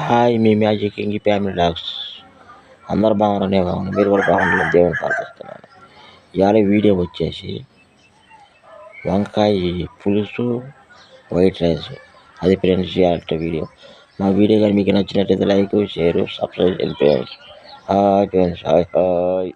Hi మీ magic ఇంగి family dogs అందరు బాగున్నారనే బాగుంది. మీరు కూడా బాగుండాలని దేవుని ప్రార్థిస్తున్నాను. ఇవాళ వీడియో వచ్చేసి వంకాయ పులుసు వైట్ రైస్, అది ఫ్రెండ్స్ ఇవాళ వీడియో. మా వీడియో కానీ మీకు నచ్చినట్లయితే లైక్, షేర్, సబ్స్క్రైబ్ చేయండి friends. Hi friends, hi hi.